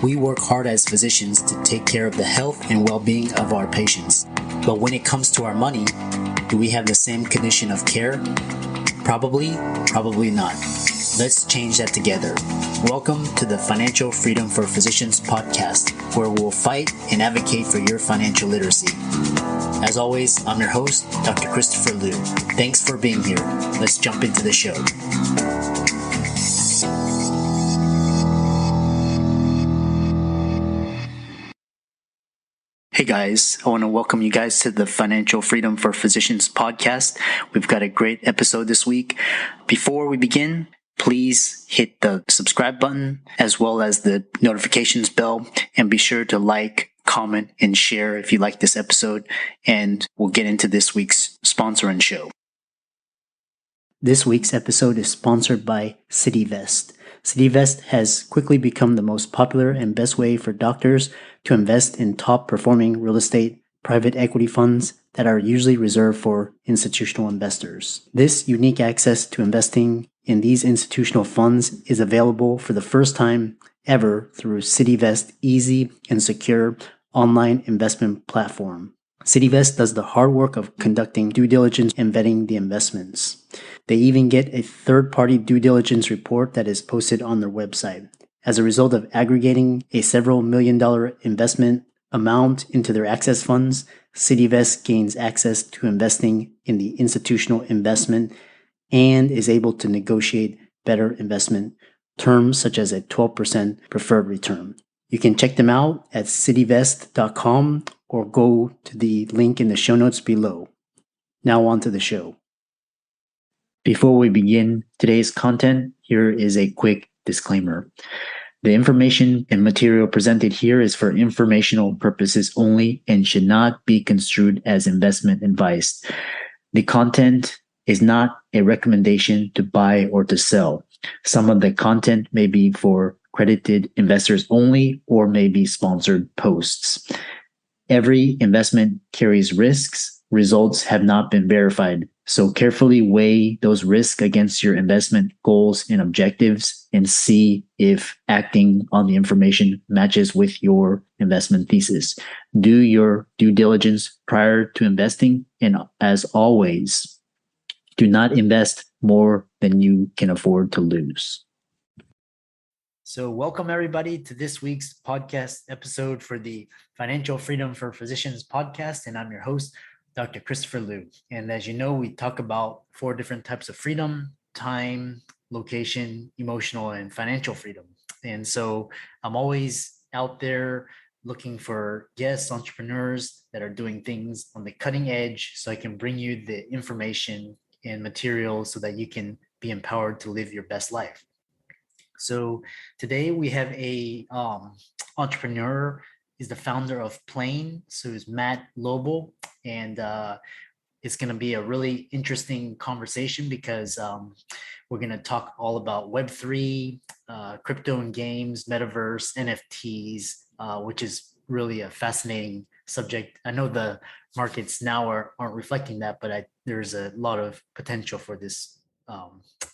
We work hard as physicians to take care of the health and well-being of our patients. But when it comes to our money, do we have the same condition of care? Probably not. Let's change that together. Welcome to the Financial Freedom for Physicians podcast, where we'll fight and advocate for your financial literacy. As always, I'm your host, Dr. Christopher Liu. Thanks for being here. Let's jump into the show. Hey guys, I want to welcome you guys to the Financial Freedom for Physicians podcast. We've got a great episode this week. Before we begin, please hit the subscribe button as well as the notifications bell, and be sure to like, comment, and share if you like this episode, and we'll get into this week's sponsor and show. This week's episode is sponsored by CityVest. CityVest has quickly become the most popular and best way for doctors to invest in top-performing real estate private equity funds that are usually reserved for institutional investors. This unique access to investing in these institutional funds is available for the first time ever through CityVest's easy and secure online investment platform. CityVest does the hard work of conducting due diligence and vetting the investments. They even get a third-party due diligence report that is posted on their website. As a result of aggregating a several million-dollar investment amount into their access funds, CityVest gains access to investing in the institutional investment and is able to negotiate better investment terms such as a 12% preferred return. You can check them out at cityvest.com or go to the link in the show notes below. Now on to the show. Before we begin today's content, here is a quick disclaimer. The information and material presented here is for informational purposes only and should not be construed as investment advice. The content is not a recommendation to buy or to sell. Some of the content may be for accredited investors only or may be sponsored posts. Every investment carries risks. Results have not been verified, so carefully weigh those risks against your investment goals and objectives and see if acting on the information matches with your investment thesis. Do your due diligence prior to investing, and as always, do not invest more than you can afford to lose. So welcome everybody to this week's podcast episode for the Financial Freedom for Physicians podcast, and I'm your host, Dr. Christopher Liu. And as you know, we talk about 4 different types of freedom: time, location, emotional, and financial freedom. And so I'm always out there looking for guests, entrepreneurs that are doing things on the cutting edge so I can bring you the information and materials so that you can be empowered to live your best life. So today we have a entrepreneur. He's the founder of PLAYN, so it's Matt Lobel, and it's going to be a really interesting conversation because we're going to talk all about Web3, crypto and games, metaverse, NFTs, which is really a fascinating subject. I know the markets now aren't reflecting that, but there's a lot of potential for this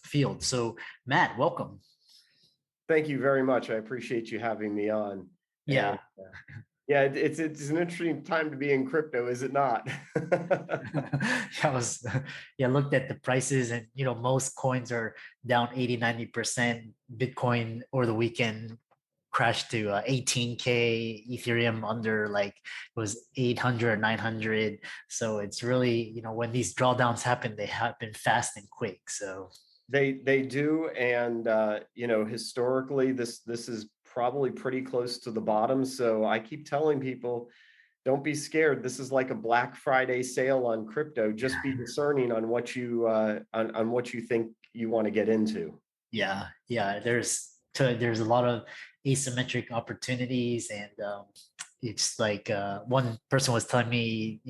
field. So Matt, welcome. Thank you very much. I appreciate you having me on. Yeah. And, it's an interesting time to be in crypto, is it not? I looked at the prices, and most coins are down 80-90%. Bitcoin over the weekend crashed to 18K, Ethereum under it was 800 or 900. So it's really, when these drawdowns happen, they happen fast and quick. So they do, and historically this is probably pretty close to the bottom. So I keep telling people, don't be scared. This is like a Black Friday sale on crypto. Just be discerning on what you on what you think you want to get into. Yeah. There's a lot of asymmetric opportunities, and it's like one person was telling me,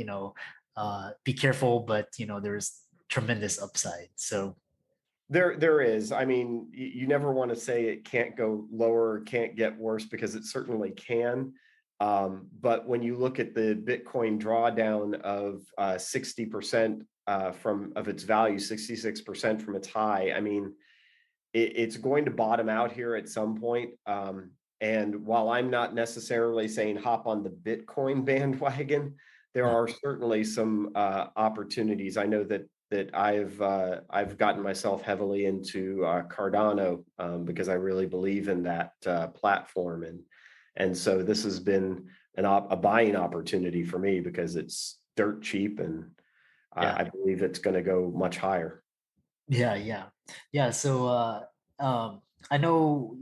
be careful, but there's tremendous upside. So there is. I mean, you never want to say it can't go lower, can't get worse, because it certainly can. But when you look at the Bitcoin drawdown of 60% of its value, 66% from its high, I mean, it's going to bottom out here at some point. And while I'm not necessarily saying hop on the Bitcoin bandwagon, there are certainly some opportunities. I know that I've gotten myself heavily into Cardano because I really believe in that platform, and so this has been a buying opportunity for me because it's dirt cheap, and Yeah. I believe it's going to go much higher. Yeah, yeah, yeah. So I know,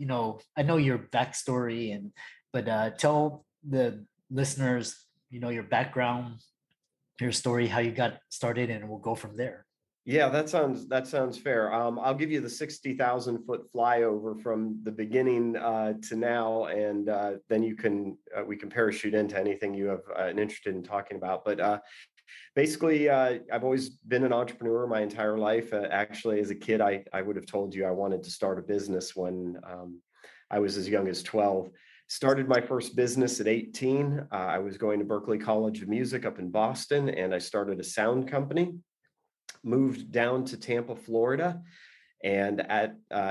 I know your backstory, and but tell the listeners, your background, your story, how you got started, and we'll go from there. Yeah, that sounds fair. I'll give you the 60,000 foot flyover from the beginning to now, and then we can parachute into anything you have an interest in talking about. But basically, I've always been an entrepreneur my entire life. Actually, as a kid, I would have told you I wanted to start a business when I was as young as 12. Started my first business at 18. I was going to Berklee College of Music up in Boston, and I started a sound company. Moved down to Tampa, Florida, and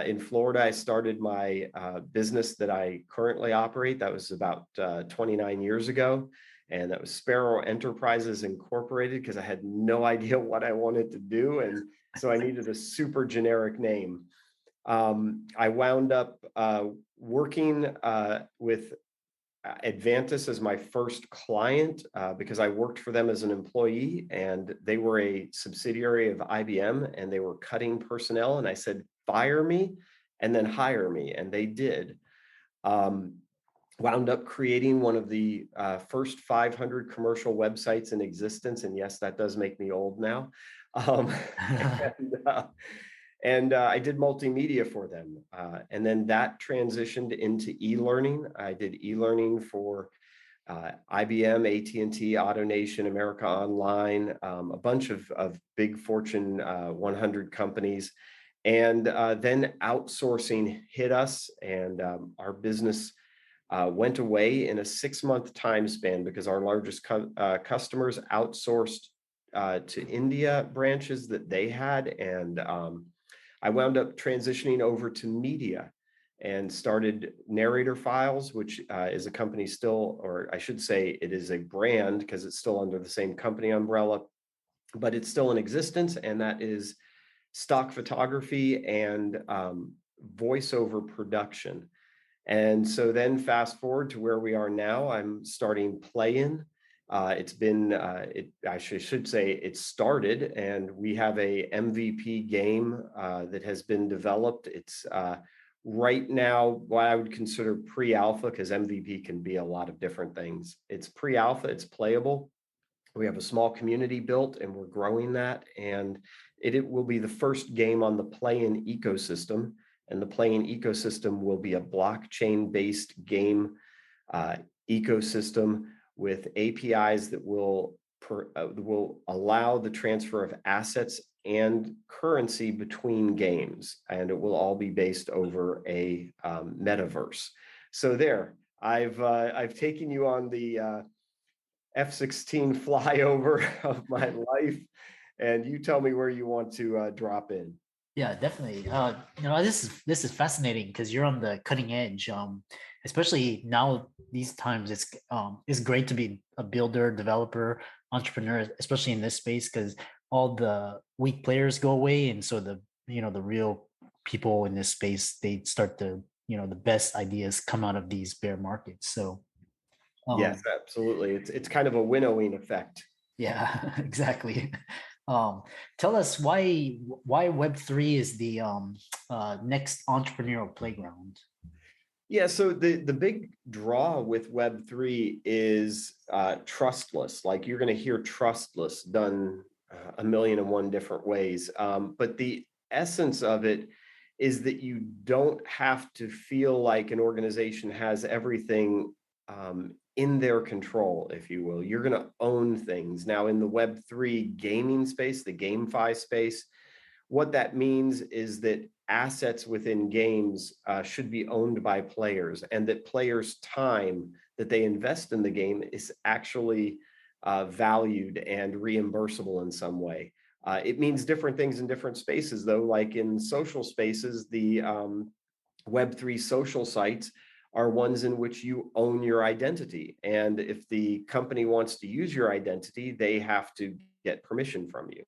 in Florida, I started my business that I currently operate. That was about 29 years ago, and that was Sparrow Enterprises Incorporated because I had no idea what I wanted to do, and so I needed a super generic name. I wound up working with Advantis as my first client because I worked for them as an employee, and they were a subsidiary of IBM, and they were cutting personnel. And I said, fire me and then hire me. And they did. Um, Wound up creating one of the first 500 commercial websites in existence. And yes, that does make me old now. Um, and, I did multimedia for them. And then that transitioned into e-learning. I did e-learning for IBM, AT&T, AutoNation, America Online, a bunch of big Fortune 100 companies. And then outsourcing hit us, and our business went away in a 6-month time span because our largest customers outsourced to India branches that they had. And I wound up transitioning over to media and started Narrator Files, which is a company still, or I should say it is a brand because it's still under the same company umbrella, but it's still in existence. And that is stock photography and voiceover production. And so then fast forward to where we are now, I'm starting PLAYN. It's been, I should say it started, and we have a MVP game that has been developed. It's right now what I would consider pre-alpha, because MVP can be a lot of different things. It's pre-alpha, it's playable. We have a small community built, and we're growing that. And it will be the first game on the PLAYN ecosystem. And the PLAYN ecosystem will be a blockchain-based game ecosystem with APIs that will allow the transfer of assets and currency between games, and it will all be based over a metaverse. So there, I've taken you on the F-16 flyover of my life, and you tell me where you want to drop in. Yeah, definitely. This is fascinating because you're on the cutting edge. Especially now these times, it's great to be a builder, developer, entrepreneur, especially in this space because all the weak players go away, and so the real people in this space they start to the best ideas come out of these bear markets. So Yes, absolutely. It's kind of a winnowing effect. yeah, exactly. Um, Tell us why Web3 is the next entrepreneurial playground. Yeah, so the big draw with Web3 is trustless. Like you're going to hear trustless done a million and one different ways. But the essence of it is that you don't have to feel like an organization has everything in their control, if you will. You're going to own things. Now, in the Web3 gaming space, the GameFi space, what that means is that assets within games should be owned by players, and that players' time that they invest in the game is actually valued and reimbursable in some way. It means different things in different spaces, though. Like in social spaces, the Web3 social sites are ones in which you own your identity. And if the company wants to use your identity, they have to get permission from you.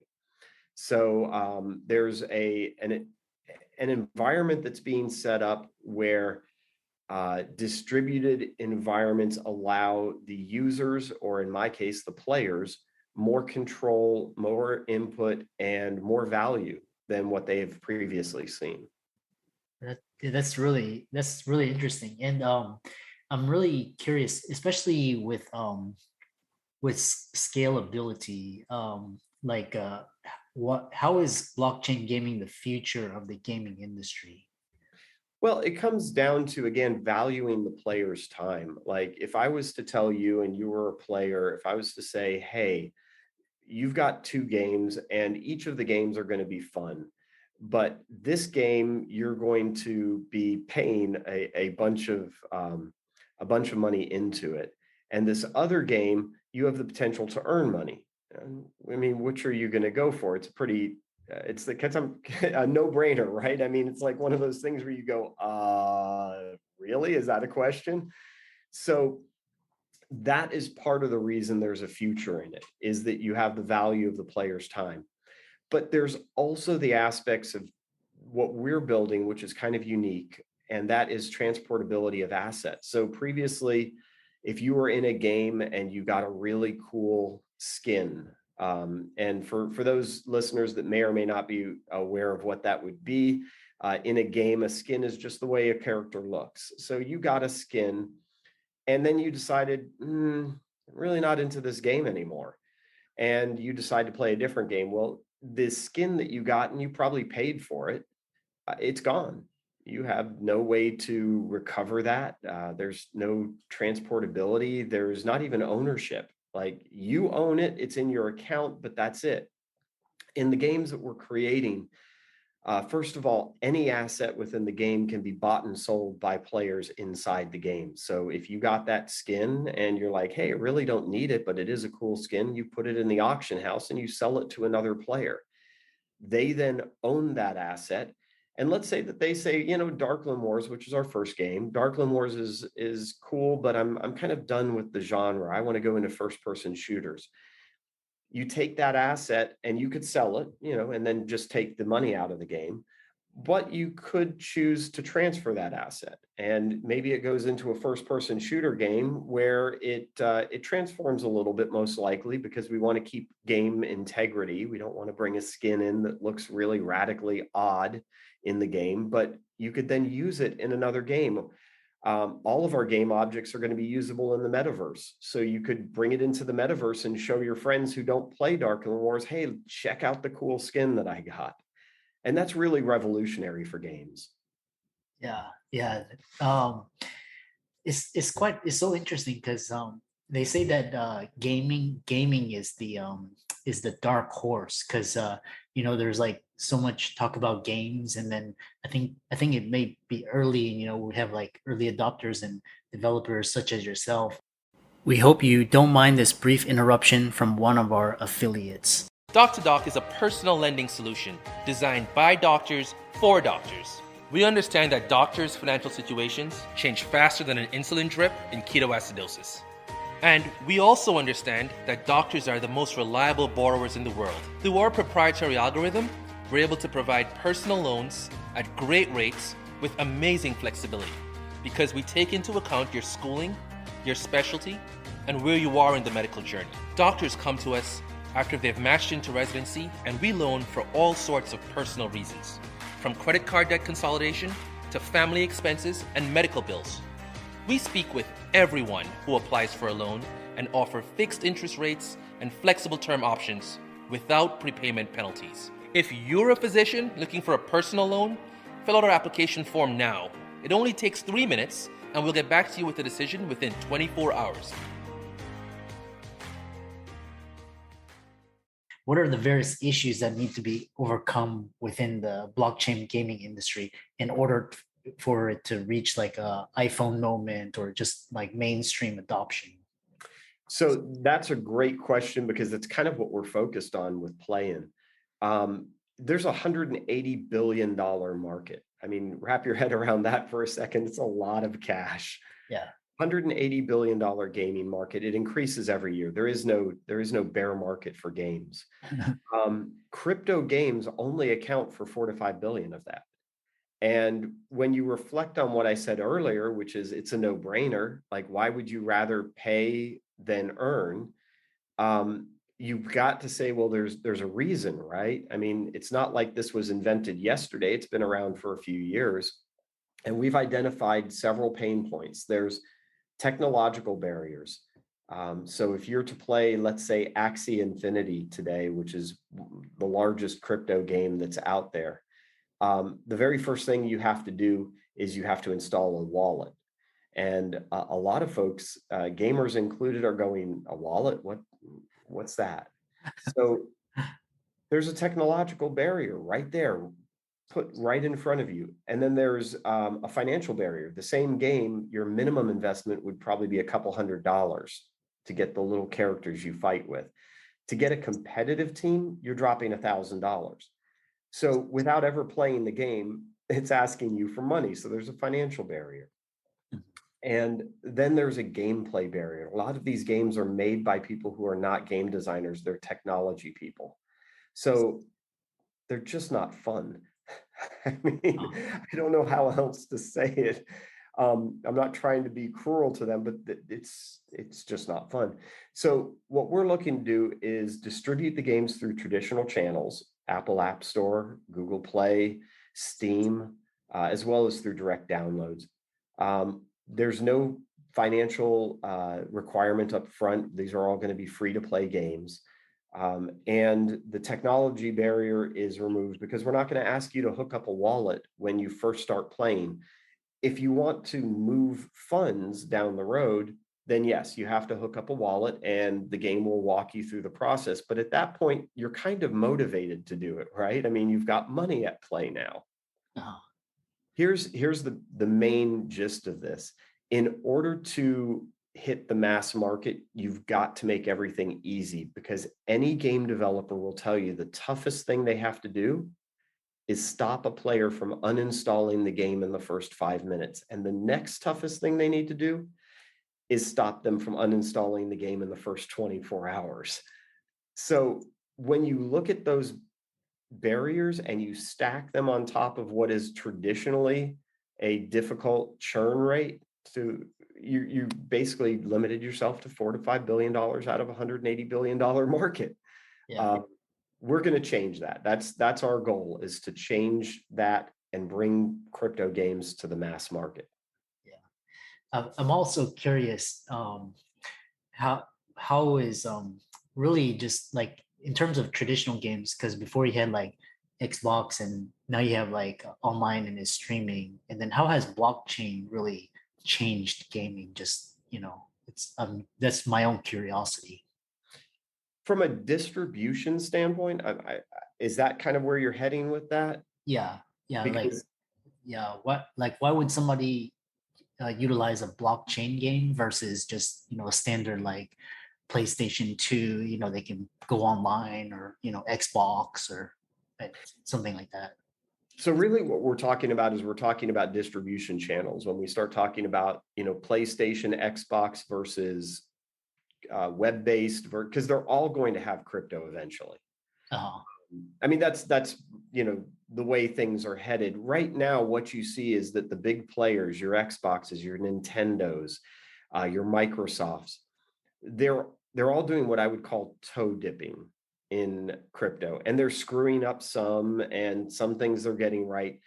So there's an environment that's being set up where distributed environments allow the users, or in my case, the players, more control, more input, and more value than what they have previously seen. That's really interesting, and I'm really curious, especially with scalability. Like, what how is blockchain gaming the future of the gaming industry? Well, it comes down to, again, valuing the player's time. Like if I was to tell you and you were a player, if I was to say, hey, you've got two games and each of the games are going to be fun, but this game you're going to be paying a bunch of money into it, and this other game you have the potential to earn money. I mean, which are you going to go for? It's a pretty it's the a no-brainer, right? I mean, it's like one of those things where you go, really, is that a question? So that is part of the reason there's a future in it, is that you have the value of the player's time. But there's also the aspects of what we're building, which is kind of unique, and that is transportability of assets. So previously, if you were in a game and you got a really cool skin, and for those listeners that may or may not be aware of what that would be, in a game, a skin is just the way a character looks. So you got a skin, and then you decided, I'm really not into this game anymore, and you decide to play a different game. Well, the skin that you got, and you probably paid for it, it's gone. You have no way to recover that. There's no transportability. There's not even ownership. Like you own it, it's in your account, but that's it. In the games that we're creating, first of all, any asset within the game can be bought and sold by players inside the game. So if you got that skin and you're like, hey, I really don't need it, but it is a cool skin, you put it in the auction house and you sell it to another player. They then own that asset. And let's say that they say, Darkland Wars, which is our first game, Darkland Wars is cool, but I'm kind of done with the genre. I want to go into first person shooters. You take that asset and you could sell it, and then just take the money out of the game. But you could choose to transfer that asset, and maybe it goes into a first-person shooter game where it transforms a little bit, most likely, because we want to keep game integrity. We don't want to bring a skin in that looks really radically odd in the game, but you could then use it in another game. All of our game objects are going to be usable in the metaverse. So you could bring it into the metaverse and show your friends who don't play Darkland Wars, hey, check out the cool skin that I got. And that's really revolutionary for games. Yeah, yeah. Um, it's so interesting because they say that gaming is the dark horse, because there's like so much talk about games, and then I think it may be early. We have like early adopters and developers such as yourself. We hope you don't mind this brief interruption from one of our affiliates. Doc to Doc is a personal lending solution designed by doctors for doctors. We understand that doctors' financial situations change faster than an insulin drip in ketoacidosis. And we also understand that doctors are the most reliable borrowers in the world. Through our proprietary algorithm, we're able to provide personal loans at great rates with amazing flexibility, because we take into account your schooling, your specialty, and where you are in the medical journey. Doctors come to us after they've matched into residency, and we loan for all sorts of personal reasons, from credit card debt consolidation to family expenses and medical bills. We speak with everyone who applies for a loan and offer fixed interest rates and flexible term options without prepayment penalties. If you're a physician looking for a personal loan, fill out our application form now. It only takes 3 minutes, and we'll get back to you with a decision within 24 hours. What are the various issues that need to be overcome within the blockchain gaming industry in order for it to reach like a iPhone moment or just like mainstream adoption? So that's a great question, because it's kind of what we're focused on with PLAYN. There's a $180 billion market. I mean, wrap your head around that for a second. It's a lot of cash. Yeah. $180 billion gaming market. It increases every year. There is no bear market for games. Crypto games only account for 4 to 5 billion of that. And when you reflect on what I said earlier, which is it's a no-brainer, like why would you rather pay than earn? You've got to say, well, there's a reason, right? I mean, it's not like this was invented yesterday. It's been around for a few years. And we've identified several pain points. There's technological barriers. So if you're to play, let's say, Axie Infinity today, which is the largest crypto game that's out there, the very first thing you have to do is you have to install a wallet. And a lot of folks, gamers included, are going, a wallet? What's that? So there's a technological barrier right there, put right in front of you. And then there's a financial barrier. The same game, your minimum investment would probably be a couple $100 to get the little characters you fight with. To get a competitive team, you're dropping $1,000. So without ever playing the game, it's asking you for money. So there's a financial barrier. And then there's a gameplay barrier. A lot of these games are made by people who are not game designers. They're technology people. So they're just not fun. I mean, I don't know how else to say it. I'm not trying to be cruel to them, but it's just not fun. So what we're looking to do is distribute the games through traditional channels, Apple App Store, Google Play, Steam, as well as through direct downloads. There's no financial requirement up front. These are all going to be free to play games. And the technology barrier is removed because we're not going to ask you to hook up a wallet when you first start playing. If you want to move funds down the road, then yes, you have to hook up a wallet and the game will walk you through the process. But at that point, you're kind of motivated to do it, right? I mean, you've got money at play now. Uh-huh. Here's the main gist of this. In order to hit the mass market, you've got to make everything easy, because any game developer will tell you the toughest thing they have to do is stop a player from uninstalling the game in the first 5 minutes. And the next toughest thing they need to do is stop them from uninstalling the game in the first 24 hours. So when you look at those barriers and you stack them on top of what is traditionally a difficult churn rate, to you basically limited yourself to $4 to $5 billion out of $180 billion market. Yeah. We're going to change that. That's our goal, is to change that and bring crypto games to the mass market. Yeah. I'm also curious, how is really just like in terms of traditional games, because before you had like Xbox and now you have like online and is streaming, and then how has blockchain really changed gaming? Just, it's that's my own curiosity. From a distribution standpoint, is that kind of where you're heading with that? Yeah. Because Why would somebody utilize a blockchain game versus just a standard like PlayStation 2? They can go online, or Xbox, or something like that. So really what we're talking about distribution channels. When we start talking about, PlayStation, Xbox versus web-based, because they're all going to have crypto eventually. Uh-huh. I mean, that's the way things are headed right now. What you see is that the big players, your Xboxes, your Nintendos, your Microsofts, they're all doing what I would call toe dipping in crypto, and they're screwing up some, and some things they're getting right.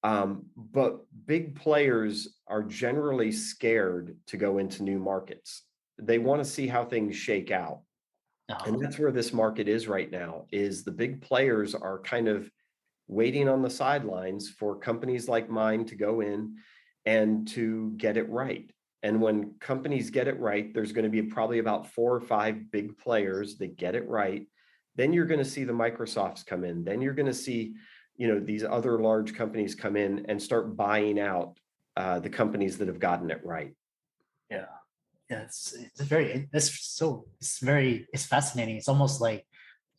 But big players are generally scared to go into new markets. They want to see how things shake out. Uh-huh. And that's where this market is right now, is the big players are kind of waiting on the sidelines for companies like mine to go in and to get it right. And when companies get it right, there's going to be probably about 4 or 5 big players that get it right. Then you're going to see the Microsofts come in. Then you're going to see, these other large companies come in and start buying out the companies that have gotten it right. Yeah. Yeah, it's fascinating. It's almost like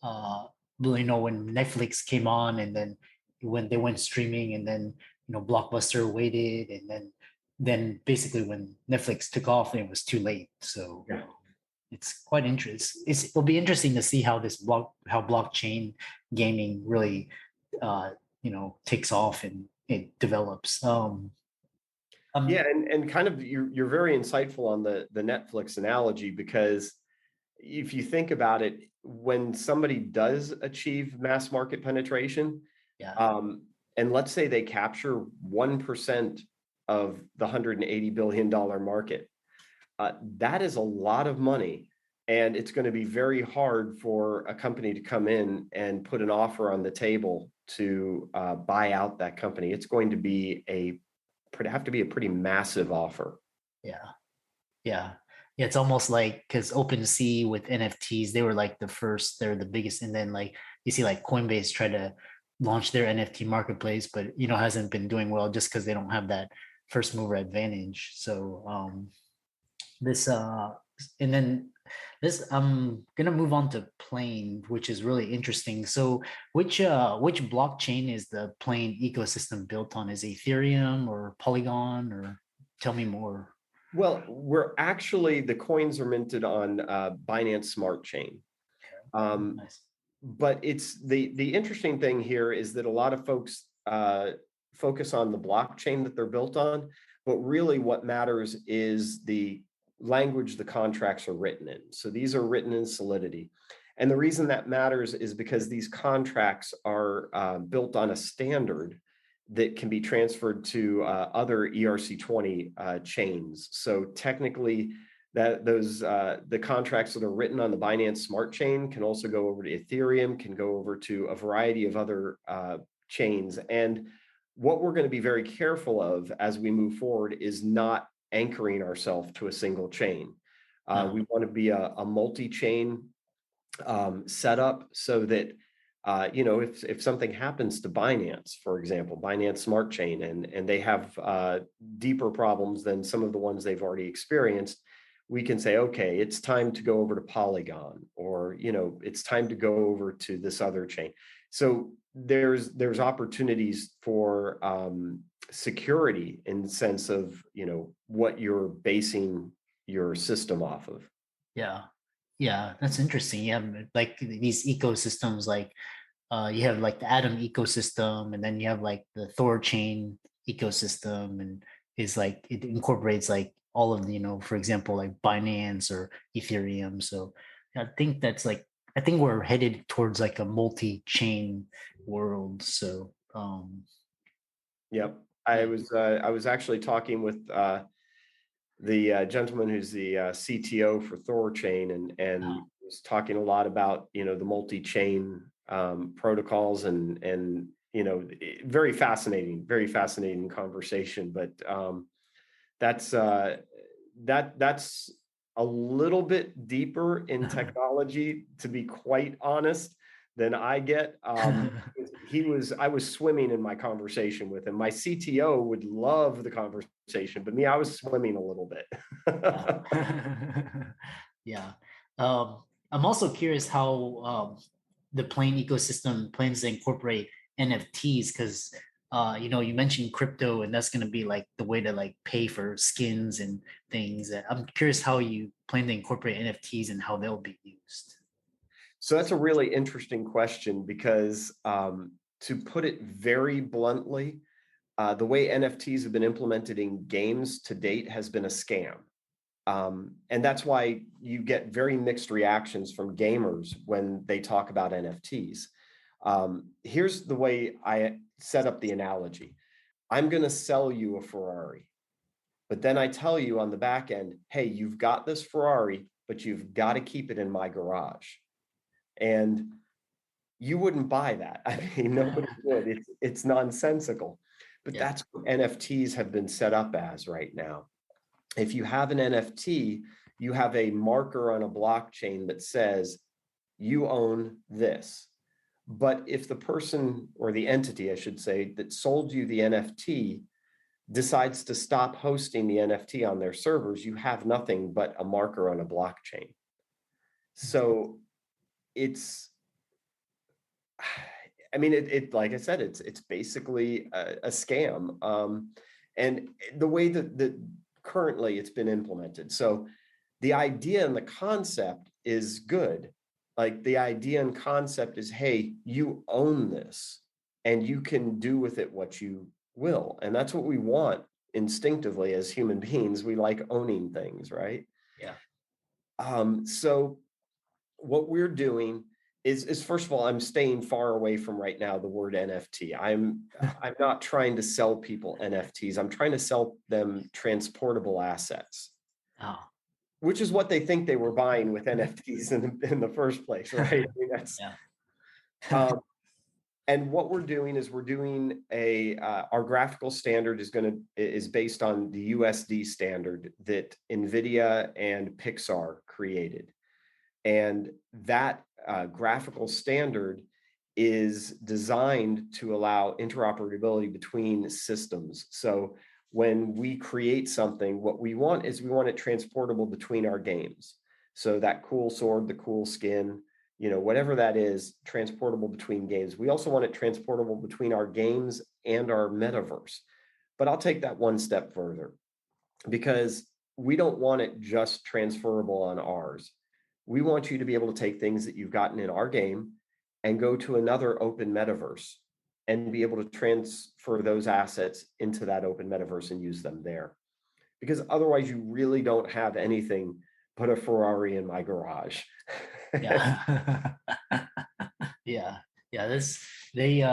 when Netflix came on, and then when they went streaming, and then Blockbuster waited, and then basically when Netflix took off, it was too late. So Yeah. it's quite interesting. It'll be interesting to see how how blockchain gaming really takes off and it develops. Yeah, and kind of you're very insightful on the Netflix analogy, because if you think about it, when somebody does achieve mass market penetration, yeah, and let's say they capture 1% of the $180 billion market, that is a lot of money. And it's going to be very hard for a company to come in and put an offer on the table to buy out that company. It's going to be have to be a pretty massive offer. yeah, yeah. Yeah, it's almost like because OpenSea with NFTs, they were like they're the biggest, and then like you see like Coinbase try to launch their NFT marketplace, but hasn't been doing well just because they don't have that first mover advantage. So this and then this I'm gonna move on to PLAYN, which is really interesting. So which blockchain is the PLAYN ecosystem built on? Is it Ethereum or Polygon, or tell me more? Well, the coins are minted on Binance Smart Chain. Nice. But it's the interesting thing here is that a lot of folks focus on the blockchain that they're built on, but really what matters is the language the contracts are written in. So these are written in Solidity. And the reason that matters is because these contracts are built on a standard that can be transferred to other ERC20 chains. So technically, the contracts that are written on the Binance Smart Chain can also go over to Ethereum, can go over to a variety of other chains. And what we're going to be very careful of as we move forward is not anchoring ourselves to a single chain. We want to be a multi-chain setup so that if something happens to Binance, for example, Binance Smart Chain, and they have deeper problems than some of the ones they've already experienced, we can say, okay, it's time to go over to Polygon, or it's time to go over to this other chain. So there's opportunities for security in the sense of what you're basing your system off of. Yeah, that's interesting. You have like these ecosystems, like you have like the Atom ecosystem, and then you have like the Thor chain ecosystem, and is like it incorporates like all of the, for example, like Binance or Ethereum. So I think I think we're headed towards like a multi-chain world. So Yep. yeah. I was actually talking with the gentleman who's the CTO for Thorchain, and was talking a lot about the multi-chain protocols, and very fascinating conversation. But that's a little bit deeper in technology, to be quite honest, than I get. I was swimming in my conversation with him. My CTO would love the conversation, but me, I was swimming a little bit. Yeah. I'm also curious how the PLAYN ecosystem plans to incorporate NFTs, because you mentioned crypto, and that's going to be like the way to like pay for skins and things. I'm curious how you plan to incorporate NFTs and how they'll be used. So that's a really interesting question, because to put it very bluntly, the way NFTs have been implemented in games to date has been a scam. And that's why you get very mixed reactions from gamers when they talk about NFTs. Here's the way I set up the analogy. I'm going to sell you a Ferrari, but then I tell you on the back end, hey, you've got this Ferrari, but you've got to keep it in my garage. And you wouldn't buy that. I mean, nobody would. It's nonsensical. But that's what NFTs have been set up as right now. If you have an NFT, you have a marker on a blockchain that says you own this. But if the person, or the entity, I should say, that sold you the NFT decides to stop hosting the NFT on their servers, you have nothing but a marker on a blockchain. So I mean, it like I said, it's basically a scam. And the way that currently it's been implemented. So the idea and the concept is good. Like the idea and concept is, hey, you own this and you can do with it what you will. And that's what we want instinctively as human beings. We like owning things, right? Yeah. So what we're doing is first of all, I'm staying far away from right now the word NFT. I'm not trying to sell people NFTs. I'm trying to sell them transportable assets. Oh. Which is what they think they were buying with NFTs in the first place, right? I mean, that's and what we're doing is we're doing our graphical standard is based on the USD standard that NVIDIA and Pixar created. And that graphical standard is designed to allow interoperability between systems. So when we create something, what we want it transportable between our games. So that cool sword, the cool skin, whatever that is, transportable between games. We also want it transportable between our games and our metaverse. But I'll take that one step further, because we don't want it just transferable on ours. We want you to be able to take things that you've gotten in our game and go to another open metaverse and be able to transfer those assets into that open metaverse and use them there. Because otherwise you really don't have anything but a Ferrari in my garage. Yeah. Yeah. It's been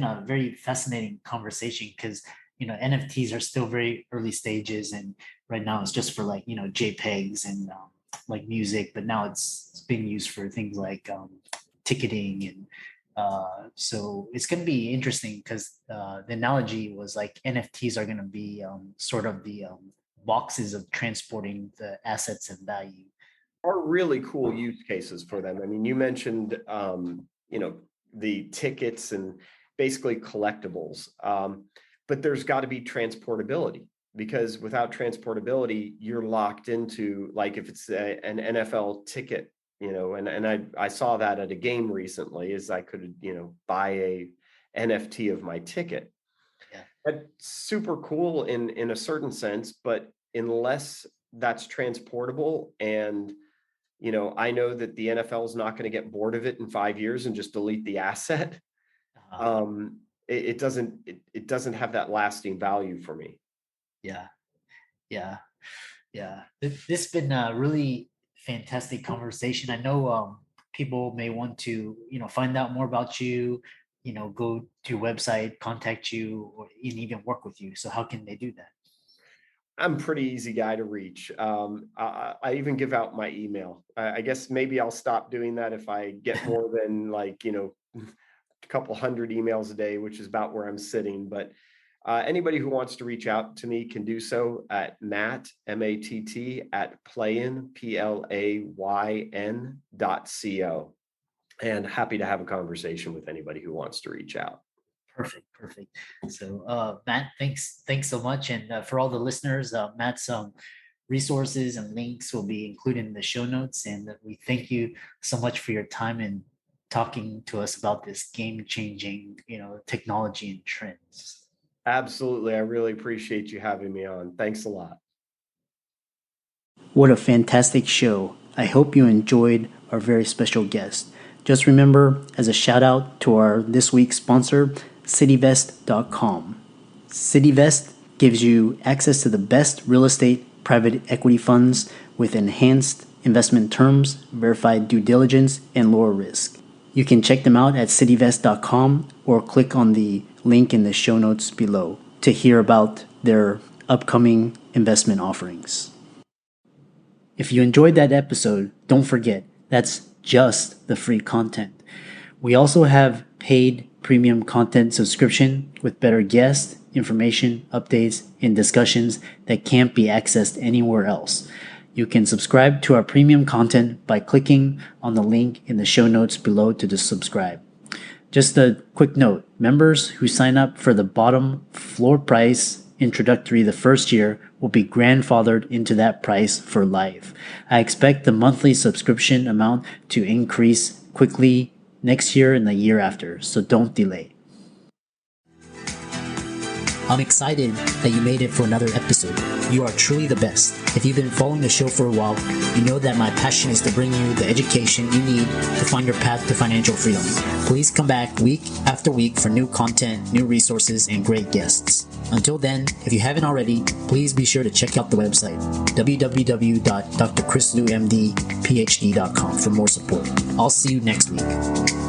a very fascinating conversation, because NFTs are still very early stages, and right now it's just for like JPEGs and like music, but now it's being used for things like ticketing, and so it's going to be interesting, because the analogy was like NFTs are going to be sort of the boxes of transporting the assets and value. Are really cool use cases for them. I mean, you mentioned the tickets and basically collectibles, but there's got to be transportability, because without transportability, you're locked into, like, if it's an NFL ticket, and I saw that at a game recently, is I could buy a NFT of my ticket. Yeah. That's super cool in a certain sense, but unless that's transportable, and I know that the NFL is not going to get bored of it in 5 years and just delete the asset. It doesn't have that lasting value for me. Yeah. This has been a really fantastic conversation. I know people may want to find out more about you, go to your website, contact you, or even work with you. So how can they do that? I'm a pretty easy guy to reach. I even give out my email. I guess maybe I'll stop doing that if I get more than a couple hundred emails a day, which is about where I'm sitting. But anybody who wants to reach out to me can do so at Matt, MATT, at PLAYN, PLAYN.co. And happy to have a conversation with anybody who wants to reach out. Perfect. So Matt, thanks so much. And for all the listeners, Matt's resources and links will be included in the show notes. And we thank you so much for your time and talking to us about this game-changing, technology and trends. Absolutely. I really appreciate you having me on. Thanks a lot. What a fantastic show. I hope you enjoyed our very special guest. Just remember, as a shout out to our this week's sponsor, CityVest.com. CityVest gives you access to the best real estate private equity funds with enhanced investment terms, verified due diligence, and lower risk. You can check them out at cityvest.com or click on the link in the show notes below to hear about their upcoming investment offerings. If you enjoyed that episode, don't forget, that's just the free content. We also have paid premium content subscription with better guests, information, updates, and discussions that can't be accessed anywhere else. You can subscribe to our premium content by clicking on the link in the show notes below to subscribe. Just a quick note, members who sign up for the bottom floor price introductory the first year will be grandfathered into that price for life. I expect the monthly subscription amount to increase quickly next year and the year after, so don't delay. I'm excited that you made it for another episode. You are truly the best. If you've been following the show for a while, you know that my passion is to bring you the education you need to find your path to financial freedom. Please come back week after week for new content, new resources, and great guests. Until then, if you haven't already, please be sure to check out the website, www.drchrislumdphd.com for more support. I'll see you next week.